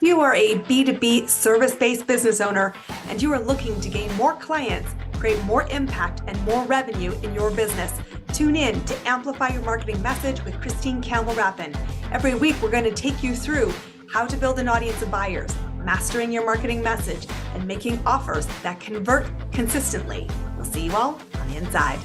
If you are a B2B service-based business owner and you are looking to gain more clients, create more impact and more revenue in your business, tune in to Amplify Your Marketing Message with Campbell Rapin. Every week, we're going to take you through how to build an audience of buyers, mastering your marketing message, and making offers that convert consistently. We'll see you all on the inside.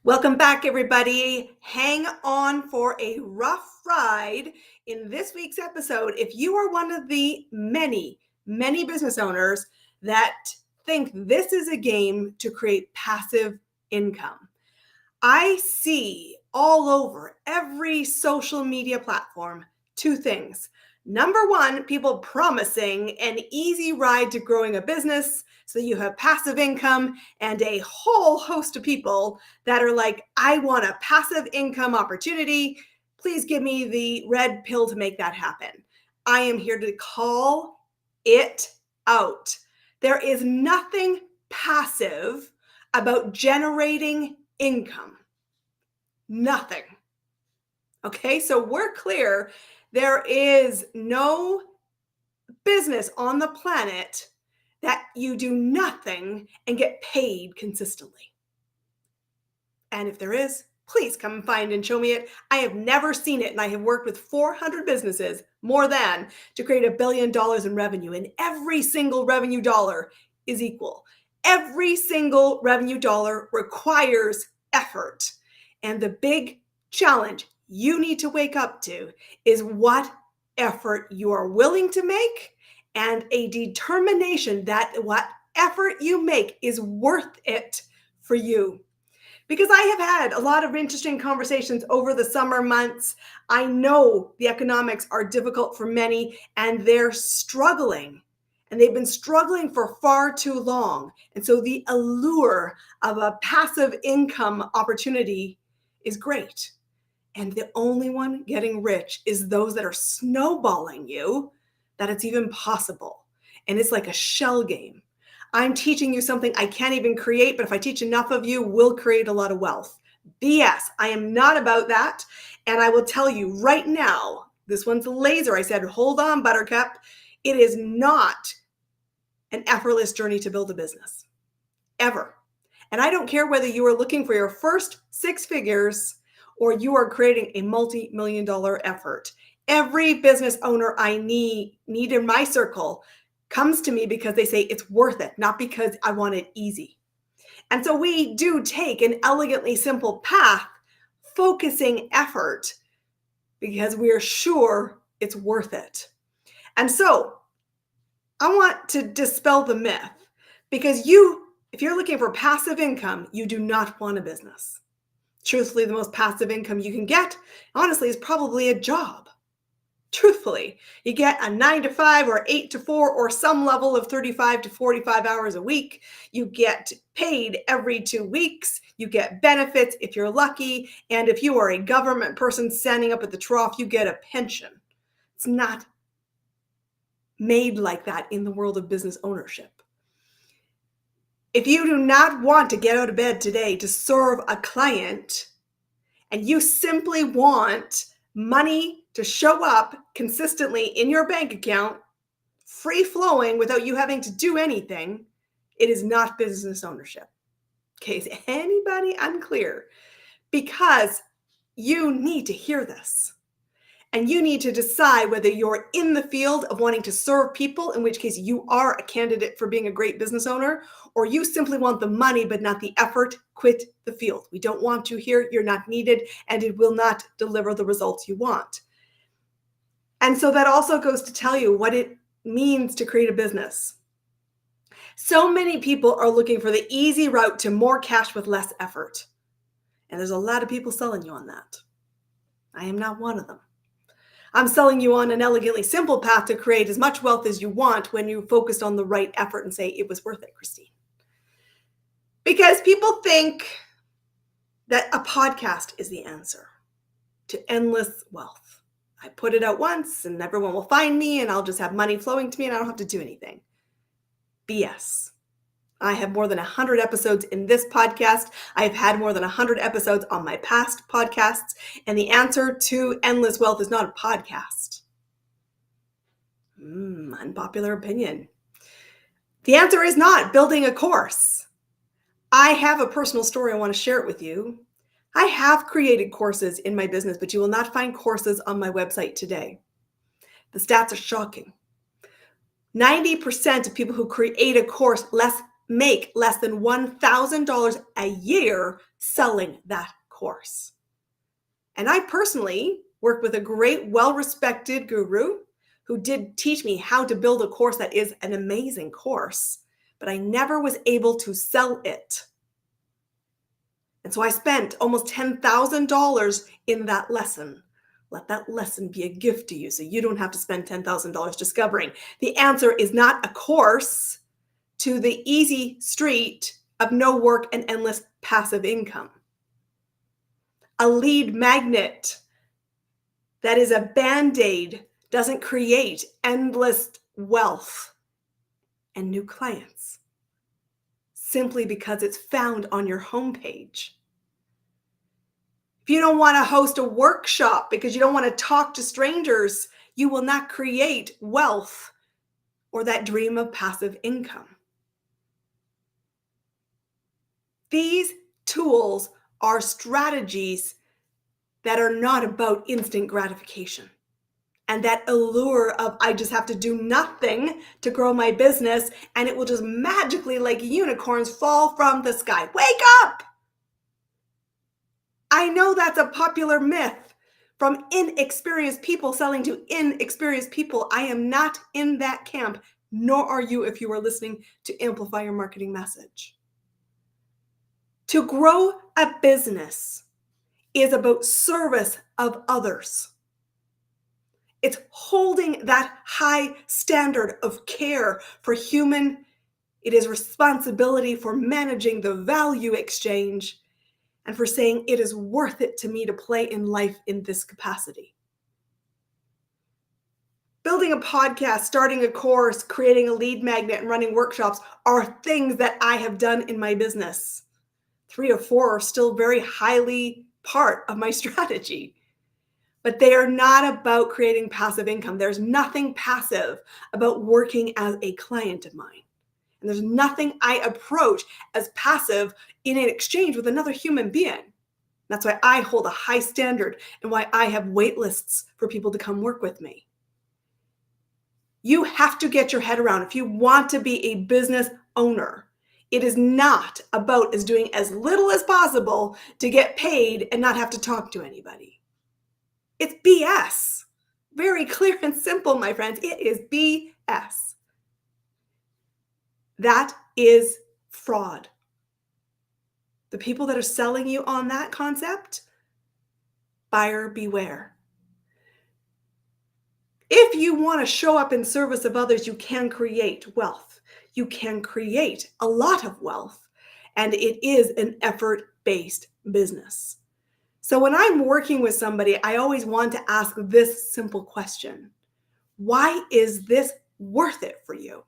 Welcome back, everybody. Hang on for a rough ride in this week's episode. If you are one of the many business owners that think this is a game to create passive income, I see all over every social media platform two things. Number one, people promising an easy ride to growing a business so you have passive income, and a whole host of people that are like, I want a passive income opportunity. Please give me the red pill to make that happen. I am here to call it out. There is nothing passive about generating income. Nothing. Okay, so we're clear. There is no business on the planet that you do nothing and get paid consistently. And if there is, please come and find and show me it. I have never seen it, and I have worked with 400 businesses, more than, to create $1 billion in revenue, and every single revenue dollar is equal. Every single revenue dollar requires effort. And the big challenge you need to wake up to is what effort you are willing to make, and a determination that what effort you make is worth it for you. Because I have had a lot of interesting conversations over the summer months. I know the economics are difficult for many, and they're struggling. And they've been struggling for far too long. And so the allure of a passive income opportunity is great. And the only one getting rich is those that are snowballing you that it's even possible. And it's like a shell game. I'm teaching you something I can't even create, but if I teach enough of you, we'll create a lot of wealth. BS. I am not about that. And I will tell you right now, this one's a laser. I said, hold on, Buttercup. It is not an effortless journey to build a business. Ever. And I don't care whether you are looking for your first 6 figures or you are creating a multi-million-dollar effort. Every business owner I need in my circle comes to me because they say it's worth it, not because I want it easy. And so we do take an elegantly simple path, focusing effort, because we are sure it's worth it. And so I want to dispel the myth, because if you're looking for passive income, you do not want a business. Truthfully, the most passive income you can get, honestly, is probably a job. Truthfully, you get a 9 to 5 or 8 to 4 or some level of 35 to 45 hours a week. You get paid every 2 weeks. You get benefits if you're lucky. And if you are a government person standing up at the trough, you get a pension. It's not made like that in the world of business ownership. If you do not want to get out of bed today to serve a client, and you simply want money to show up consistently in your bank account, free flowing without you having to do anything, it is not business ownership. Okay, is anybody unclear? Because you need to hear this. And you need to decide whether you're in the field of wanting to serve people, in which case you are a candidate for being a great business owner, or you simply want the money but not the effort. Quit the field. We don't want you here. You're not needed, and it will not deliver the results you want. And so that also goes to tell you what it means to create a business. So many people are looking for the easy route to more cash with less effort. And there's a lot of people selling you on that. I am not one of them. I'm selling you on an elegantly simple path to create as much wealth as you want when you focused on the right effort and say, it was worth it, Christine. Because people think that a podcast is the answer to endless wealth. I put it out once and everyone will find me and I'll just have money flowing to me and I don't have to do anything. BS. I have more than 100 episodes in this podcast. I've had more than 100 episodes on my past podcasts. And the answer to endless wealth is not a podcast. Unpopular opinion. The answer is not building a course. I have a personal story. I want to share it with you. I have created courses in my business, but you will not find courses on my website today. The stats are shocking. 90% of people who create a course make less than $1,000 a year selling that course. And I personally worked with a great, well-respected guru who did teach me how to build a course that is an amazing course, but I never was able to sell it. And so I spent almost $10,000 in that lesson. Let that lesson be a gift to you so you don't have to spend $10,000 discovering. The answer is not a course to the easy street of no work and endless passive income. A lead magnet that is a Band-Aid doesn't create endless wealth and new clients simply because it's found on your homepage. If you don't want to host a workshop because you don't want to talk to strangers, you will not create wealth or that dream of passive income. These tools are strategies that are not about instant gratification. And that allure of I just have to do nothing to grow my business and it will just magically, like unicorns, fall from the sky. Wake up! I know that's a popular myth from inexperienced people selling to inexperienced people. I am not in that camp, nor are you if you are listening to Amplify Your Marketing Message. To grow a business is about service of others. It's holding that high standard of care for human. It is responsibility for managing the value exchange and for saying it is worth it to me to play in life in this capacity. Building a podcast, starting a course, creating a lead magnet, and running workshops are things that I have done in my business. 3 or 4 are still very highly part of my strategy. But they are not about creating passive income. There's nothing passive about working as a client of mine. And there's nothing I approach as passive in an exchange with another human being. That's why I hold a high standard and why I have wait lists for people to come work with me. You have to get your head around if you want to be a business owner. It is not about doing as little as possible to get paid and not have to talk to anybody. It's BS. Very clear and simple, my friends. It is BS. That is fraud. The people that are selling you on that concept, buyer beware. If you want to show up in service of others, you can create wealth. You can create a lot of wealth, and it is an effort-based business. So when I'm working with somebody, I always want to ask this simple question. Why is this worth it for you?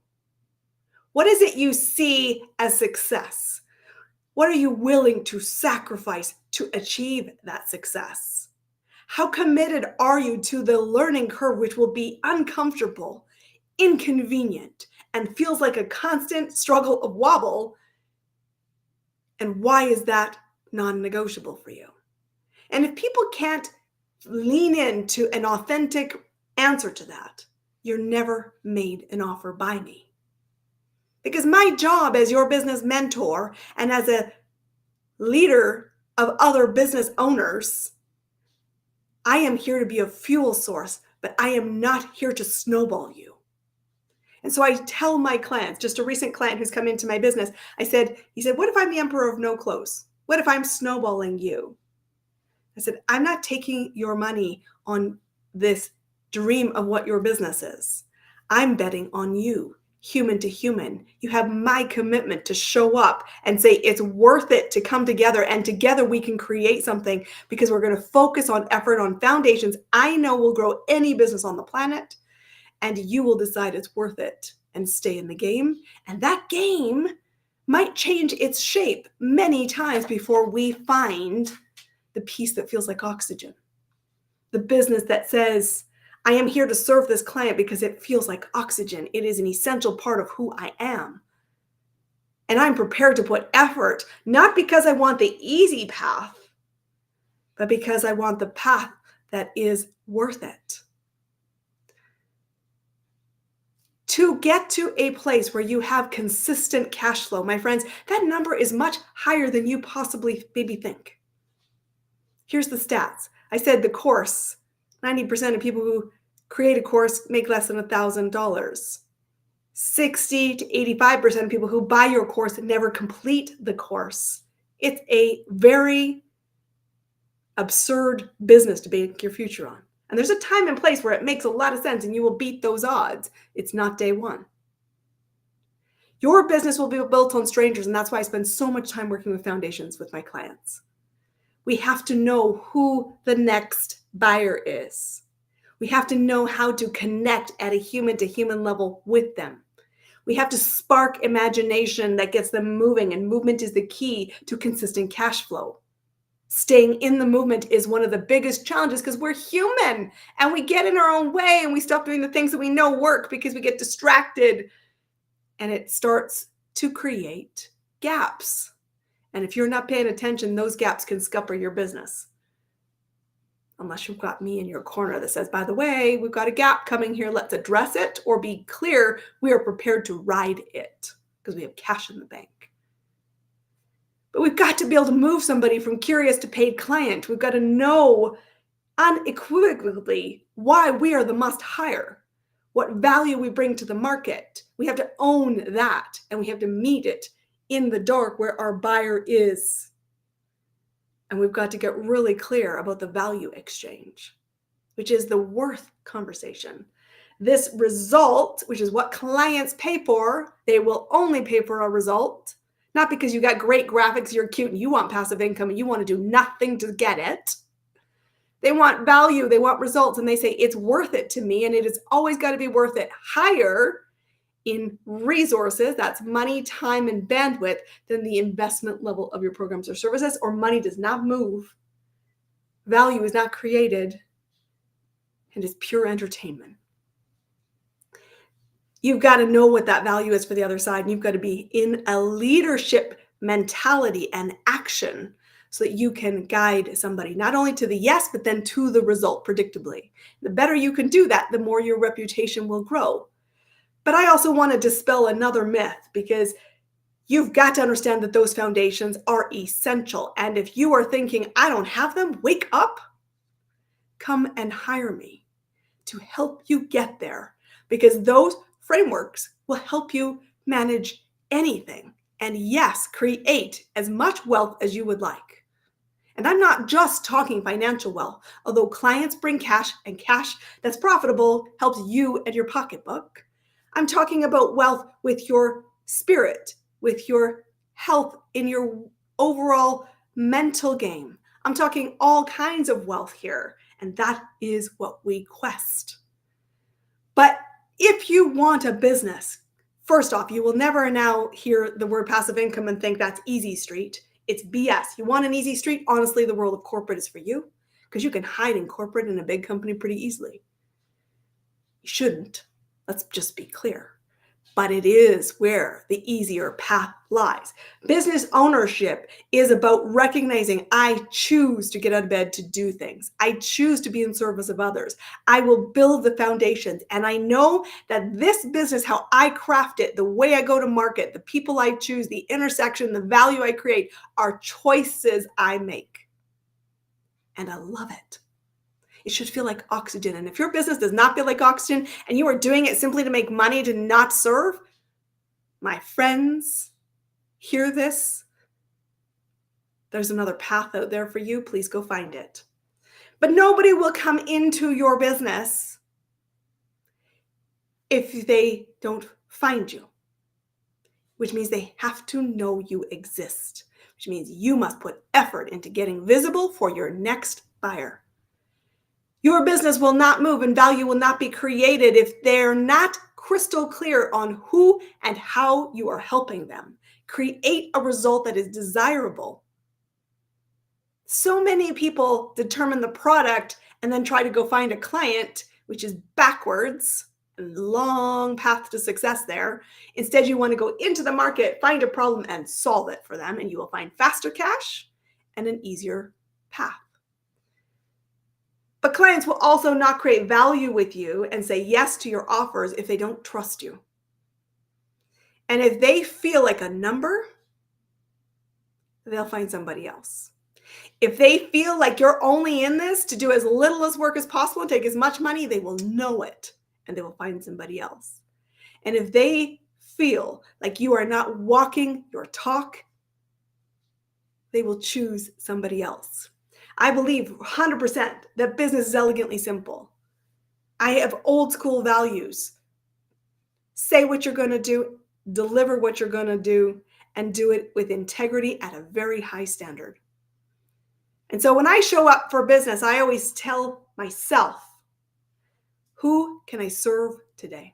What is it you see as success? What are you willing to sacrifice to achieve that success? How committed are you to the learning curve, which will be uncomfortable, inconvenient, and feels like a constant struggle of wobble? And why is that non-negotiable for you? And if people can't lean into an authentic answer to that, you're never made an offer by me. Because my job as your business mentor and as a leader of other business owners, I am here to be a fuel source, but I am not here to snowball you. And so I tell my clients, just a recent client who's come into my business, he said, what if I'm the emperor of no clothes? What if I'm snowballing you? I said, I'm not taking your money on this dream of what your business is. I'm betting on you, human to human. You have my commitment to show up and say it's worth it to come together, and together we can create something because we're going to focus on effort, on foundations I know will grow any business on the planet, and you will decide it's worth it and stay in the game. And that game might change its shape many times before we find the piece that feels like oxygen. The business that says, I am here to serve this client because it feels like oxygen. It is an essential part of who I am. And I'm prepared to put effort, not because I want the easy path, but because I want the path that is worth it. To get to a place where you have consistent cash flow, my friends, that number is much higher than you possibly maybe think. Here's the stats. I said the course, 90% of people who create a course make less than $1,000. 60 to 85% of people who buy your course never complete the course. It's a very absurd business to bank your future on. And there's a time and place where it makes a lot of sense and you will beat those odds. It's not day one. Your business will be built on strangers, and that's why I spend so much time working with foundations with my clients. We have to know who the next buyer is. We have to know how to connect at a human-to-human level with them. We have to spark imagination that gets them moving, and movement is the key to consistent cash flow. Staying in the movement is one of the biggest challenges because we're human and we get in our own way and we stop doing the things that we know work because we get distracted, and it starts to create gaps. And if you're not paying attention, those gaps can scupper your business. Unless you've got me in your corner that says, by the way, we've got a gap coming here. Let's address it, or be clear, we are prepared to ride it because we have cash in the bank. But we've got to be able to move somebody from curious to paid client. We've got to know unequivocally why we are the must hire, what value we bring to the market. We have to own that, and we have to meet it in the dark where our buyer is. And we've got to get really clear about the value exchange, which is the worth conversation. This result, which is what clients pay for, they will only pay for a result, not because you got great graphics, you're cute, and you want passive income, and you want to do nothing to get it. They want value, they want results, and they say, it's worth it to me, and it has always got to be worth it higher in resources, that's money, time, and bandwidth, than the investment level of your programs or services, or money does not move. Value is not created, and it's pure entertainment. You've got to know what that value is for the other side, and you've got to be in a leadership mentality and action so that you can guide somebody not only to the yes, but then to the result predictably. The better you can do that, the more your reputation will grow. But I also want to dispel another myth, because you've got to understand that those foundations are essential. And if you are thinking, I don't have them, wake up. Come and hire me to help you get there, because those frameworks will help you manage anything. And yes, create as much wealth as you would like. And I'm not just talking financial wealth, although clients bring cash, and cash that's profitable helps you and your pocketbook. I'm talking about wealth with your spirit, with your health, in your overall mental game. I'm talking all kinds of wealth here, and that is what we quest. But if you want a business, first off, you will never now hear the word passive income and think that's easy street. It's BS. You want an easy street? Honestly, the world of corporate is for you, because you can hide in corporate in a big company pretty easily. You shouldn't. Let's just be clear. But it is where the easier path lies. Business ownership is about recognizing I choose to get out of bed to do things. I choose to be in service of others. I will build the foundations. And I know that this business, how I craft it, the way I go to market, the people I choose, the intersection, the value I create, are choices I make. And I love it. It should feel like oxygen. And if your business does not feel like oxygen and you are doing it simply to make money to not serve, my friends, hear this. There's another path out there for you. Please go find it. But nobody will come into your business if they don't find you, which means they have to know you exist, which means you must put effort into getting visible for your next buyer. Your business will not move and value will not be created if they're not crystal clear on who and how you are helping them. create a result that is desirable. So many people determine the product and then try to go find a client, which is backwards, a long path to success there. Instead, you want to go into the market, find a problem, and solve it for them, and you will find faster cash and an easier path. But clients will also not create value with you and say yes to your offers if they don't trust you. And if they feel like a number, they'll find somebody else. If they feel like you're only in this to do as little as work as possible and take as much money, they will know it and they will find somebody else. And if they feel like you are not walking your talk, they will choose somebody else. I believe 100% that business is elegantly simple. I have old school values. Say what you're going to do, deliver what you're going to do, and do it with integrity at a very high standard. And so when I show up for business, I always tell myself, who can I serve today?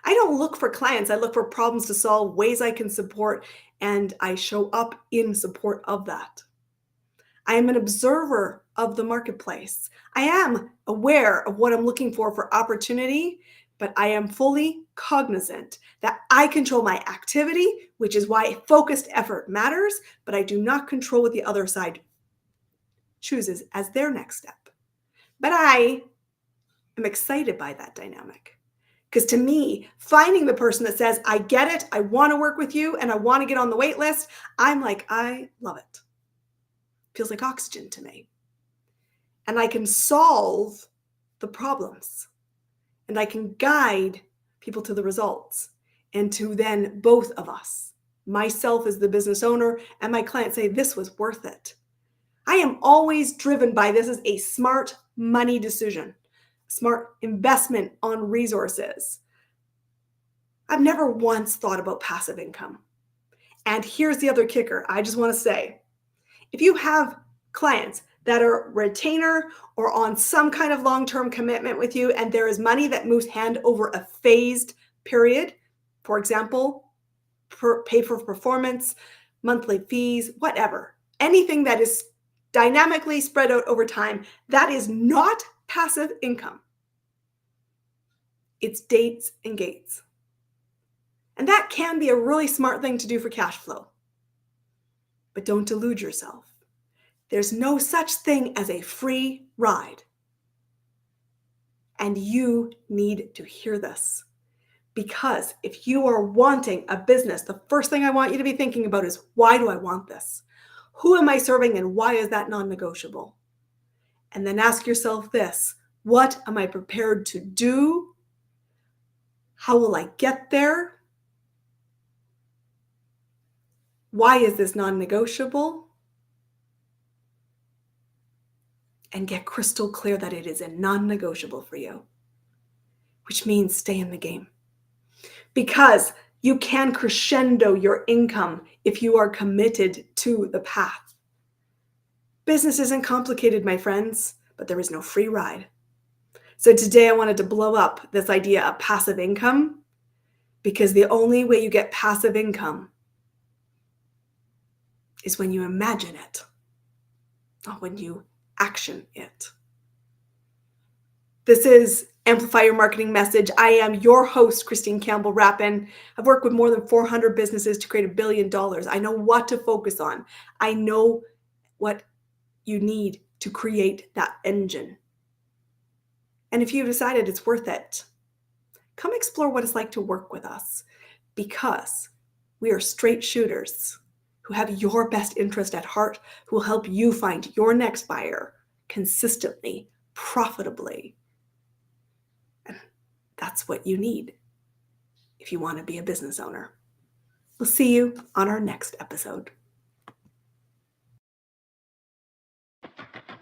I don't look for clients. I look for problems to solve, ways I can support, and I show up in support of that. I am an observer of the marketplace. I am aware of what I'm looking for opportunity, but I am fully cognizant that I control my activity, which is why focused effort matters, but I do not control what the other side chooses as their next step. But I am excited by that dynamic. Because to me, finding the person that says, I get it, I want to work with you, and I want to get on the wait list, I'm like, I love it. Feels like oxygen to me. And I can solve the problems. And I can guide people to the results. And to then both of us, myself as the business owner and my client, say, this was worth it. I am always driven by this is a smart money decision, smart investment on resources. I've never once thought about passive income. And here's the other kicker. I just want to say, if you have clients that are retainer or on some kind of long-term commitment with you, and there is money that moves hand over a phased period, for example, pay for performance, monthly fees, whatever, anything that is dynamically spread out over time, that is not passive income. It's dates and gates. And that can be a really smart thing to do for cash flow. But don't delude yourself. There's no such thing as a free ride. And you need to hear this. Because if you are wanting a business, the first thing I want you to be thinking about is, why do I want this? Who am I serving and why is that non-negotiable? And then ask yourself this, what am I prepared to do? How will I get there? Why is this non-negotiable? And get crystal clear that it is a non-negotiable for you, which means stay in the game. Because you can crescendo your income if you are committed to the path. Business isn't complicated, my friends, but there is no free ride. So today I wanted to blow up this idea of passive income, because the only way you get passive income is when you imagine it, not when you action it. This is Amplify Your Marketing Message. I am your host, Christine Campbell Rapin. I've worked with more than 400 businesses to create $1 billion. I know what to focus on. I know what you need to create that engine. And if you've decided it's worth it, come explore what it's like to work with us, because we are straight shooters who have your best interest at heart, who will help you find your next buyer consistently, profitably. And that's what you need if you want to be a business owner. We'll see you on our next episode.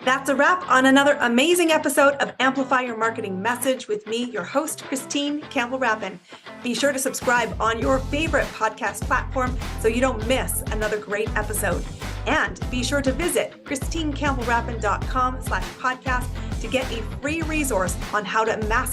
That's a wrap on another amazing episode of Amplify Your Marketing Message with me, your host, Christine Campbell Rapin. Be sure to subscribe on your favorite podcast platform so you don't miss another great episode. And be sure to visit ChristineCampbellRapin.com/podcast to get a free resource on how to master